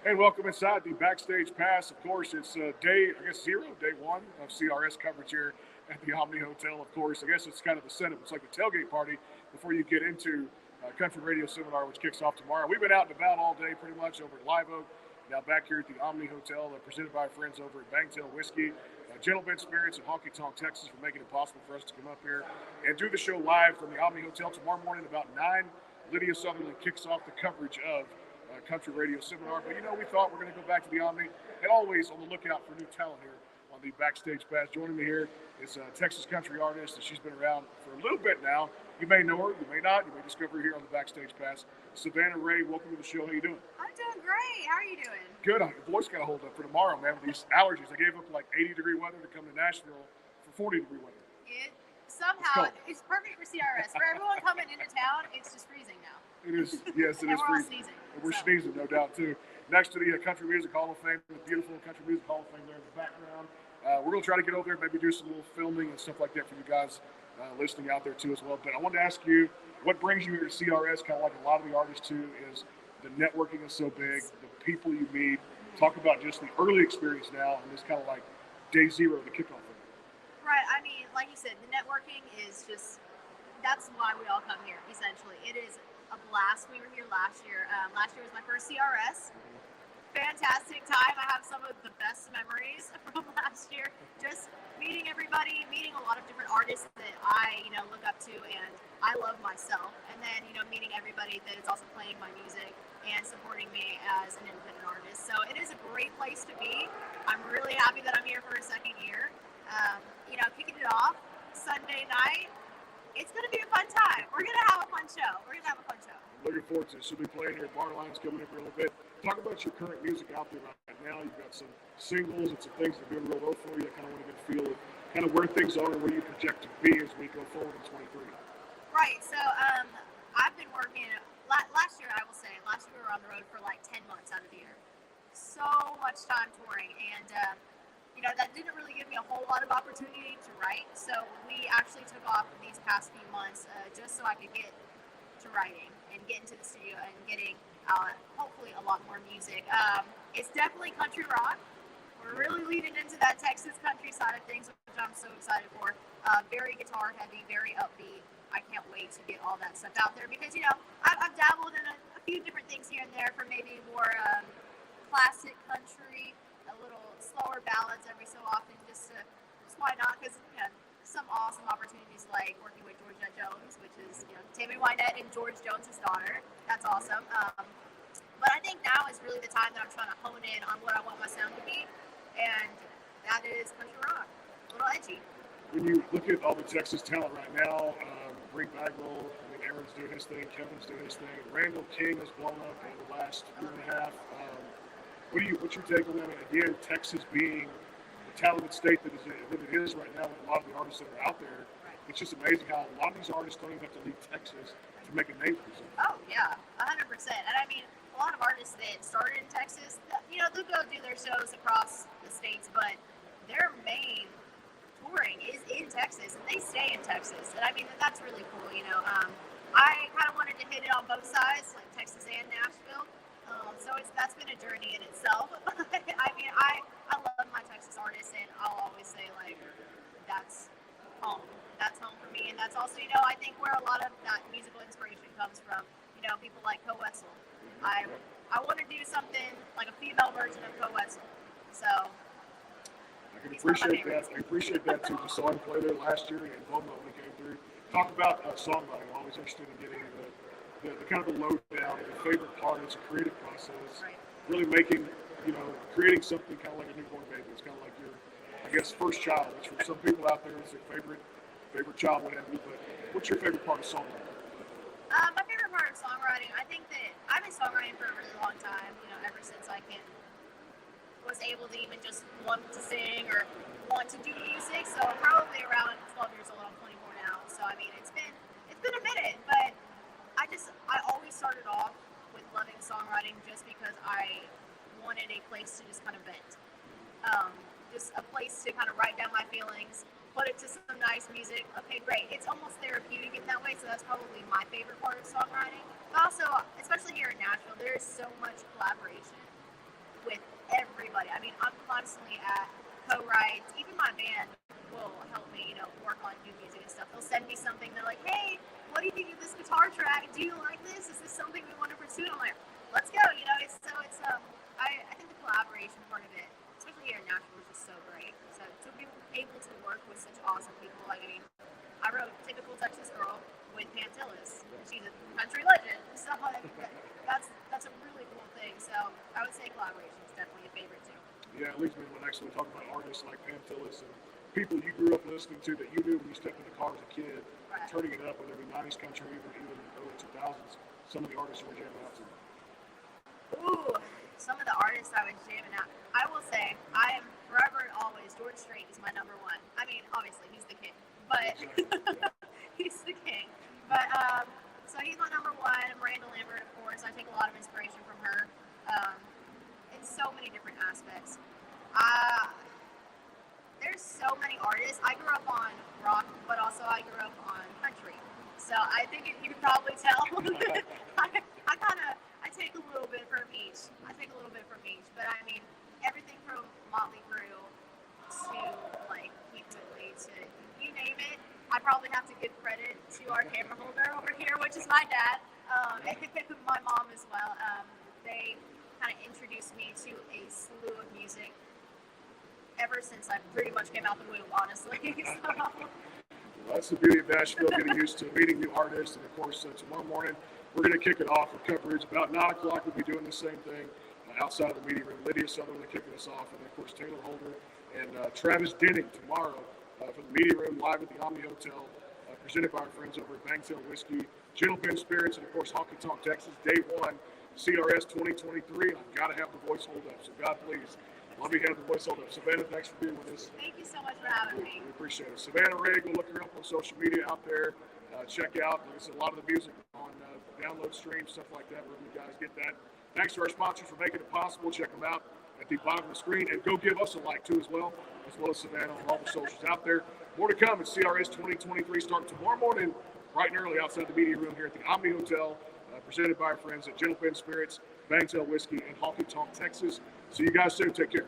And welcome inside the Backstage Pass. Of course, it's day, I guess, day one of CRS coverage here at the Omni Hotel. Of course, I guess it's kind of the setup. It's like the tailgate party before you get into Country Radio Seminar, which kicks off tomorrow. We've been out and about all day pretty much over at Live Oak. Now back here at the Omni Hotel, presented by our friends over at Bangtail Whiskey, Gentleman Spirits, and Honky, Tonk, Texas for making it possible for us to come up here and do the show live from the Omni Hotel tomorrow morning about 9. Lydia Sutherland kicks off the coverage of Country Radio Seminar. But, we thought we're going to go back to the Omni, and always on the lookout for new talent here on the Backstage Pass. Joining me here is a Texas country artist, and she's been around for a little bit now. You may know her, you may not. You may discover her here on the Backstage Pass. Savannah Rae, welcome to the show. How you doing? I'm doing great. How are you doing? Good. Your voice got to hold up for tomorrow, man, with these allergies. I gave up like 80-degree weather to come to Nashville for 40-degree weather. It's perfect for CRS. For everyone coming into town, it's just freezing now. It is, yes, it is we're freezing. All sneezing. And we're sneezing, no doubt, too. Next to the Country Music Hall of Fame, the beautiful Country Music Hall of Fame there in the background. We're going to try to get over there, maybe do some little filming and stuff like that for you guys listening out there, too, as well. But I wanted to ask you, what brings you here to CRS, kind of like a lot of the artists, too, is the networking is so big, the people you meet. Talk about just the early experience now, and this kind of like day zero, the kickoff thing. Right. I mean, like you said, the networking is just, that's why we all come here, essentially. It is a blast. We were here last year. Last year was my first CRS. Fantastic time. I have some of the best memories from last year. Just meeting everybody, meeting a lot of different artists that I, look up to and I love myself. And then, meeting everybody that is also playing my music and supporting me as an independent artist. So it is a great place to be. I'm really happy that I'm here for a second year. Kicking it off Sunday night. It's going to be a fun time. We're going to have a fun show. Looking forward to it. She'll be playing here. Barline's coming in for a little bit. Talk about your current music out there right now. You've got some singles and some things that are doing real well for you. I kind of want to get a feel of kind of where things are and where you project to be as we go forward in 23. Right. So I've been working. Last year, I will say, we were on the road for like 10 months out of the year. So much time touring. And, that didn't really give me a whole lot of opportunity to write. So we actually took off these past few months just so I could get to writing and get into the studio and getting hopefully a lot more music. It's definitely country rock. We're really leading into that Texas country side of things, which I'm so excited for. Very guitar heavy, very upbeat. I can't wait to get all that stuff out there because, I've dabbled in a few different things here and there for maybe more classic country, a little slower ballads every so often, just why not? Because, some awesome opportunities like working with Georgia Jones, which is, Tammy Wynette and George Jones' daughter. That's awesome. But I think now is really the time that I'm trying to hone in on what I want my sound to be, and that is country rock, a little edgy. When you look at all the Texas talent right now, Bree Bagwell, Aaron's doing his thing, Kevin's doing his thing, Randall King has blown up in the last year and a half. What's your take on that? Again, Texas being the talented state that it is right now, with a lot of the artists that are out there, it's just amazing how a lot of these artists don't even have to leave Texas to make a name for themselves. Oh, yeah, 100%. And I mean, a lot of artists that started in Texas, they'll go do their shows across the states, but their main touring is in Texas, and they stay in Texas. And I mean, that's really cool, I kind of wanted to hit it on both sides, like Texas and Nashville. So that's been a journey in itself. I mean, I love my Texas artists, and I'll always say, like, that's home. That's home for me. And that's also, I think where a lot of that musical inspiration comes from, people like Co Wetzel. I want to do something like a female version of Co Wetzel. So I can appreciate that. I appreciate that too. Just saw him play there last year and Bomo when he came through. Talk about songwriting. I'm always interested in getting the kind of the lowdown, the favorite part. It's a creative process. right. Really making, creating something kind of like a newborn baby. It's kind of like your, I guess, first child. Which for some people out there is their favorite child, whatever. But what's your favorite part of songwriting? My favorite part of songwriting, I think that I've been songwriting for a really long time. Ever since I was able to even just want to sing or want to do music. So probably around 12 years old. I'm 24 now. So I mean, it's been a minute, but I always started off with loving songwriting just because I wanted a place to just kind of vent. Just a place to kind of write down my feelings, put it to some nice music. Okay, great. It's almost therapeutic in that way, so that's probably my favorite part of songwriting. But also, especially here in Nashville, there is so much collaboration with everybody. I mean, I'm constantly at co-writes. Even my band will help me, you know, work on new music and stuff. They'll send me something. They're like, hey, what do you think of this guitar track? Do you like this? Is this something we want to pursue? I'm like, let's go. You know, I think the collaboration part of it, especially here in Nashville, is just so great. So to be able to work with such awesome people, like, I mean, I wrote Typical Texas Girl with Bangtail Whiskey. She's a country legend. So that's a really cool thing. So I would say collaboration is definitely a favorite too. Yeah, it leads me to when actually talking about artists like Pantillis and people you grew up listening to that you knew when you stepped in the car as a kid, Right. turning it up, whether it be 90s country, even early 2000s, some of the artists were jamming out to. Ooh, some of the artists I was jamming out. I will say, I am forever and always, George Strait is my number one. I mean, obviously, he's the king, but he's the king. But, so he's my number one. Miranda Lambert, of course. I take a lot of inspiration from her in so many different aspects. There's so many artists. I grew up on rock, but also I grew up on country. So I think you can probably tell. I take a little bit from each. But I mean, everything from Motley Crue to like Keith Whitley to you name it. I probably have to give credit to our camera holder over here, which is my dad, and my mom as well. They kind of introduced me to a slew of music ever since I pretty much came out the womb, honestly. So. Well, that's the beauty of Nashville, getting used to meeting new artists. And of course, tomorrow morning, we're going to kick it off with coverage. About 9 o'clock, we'll be doing the same thing outside of the meeting room. Lydia Sutherland kicking us off. And then, of course, Taylor Holder and Travis Denning tomorrow from the meeting room live at the Omni Hotel, presented by our friends over at Bangtail Whiskey, Gentleman Spirits, and, of course, Honky Tonk, Texas, Day 1, CRS 2023. I've got to have the voice hold up, so God, please. Let me have the voice hold up. Savannah, thanks for being with us. Thank you so much for having me. We appreciate it. Savannah Rae, go look her up on social media out there. Check out a lot of the music on download streams, stuff like that, where you guys get that. Thanks to our sponsors for making it possible. Check them out at the bottom of the screen. And go give us a like, too, as well as Savannah on all the socials out there. More to come at CRS 2023, starting tomorrow morning, bright and early outside the media room here at the Omni Hotel, presented by our friends at Gentleman Spirits, Bangtail Whiskey, and Honky Tonk, Texas. See you guys soon. Take care.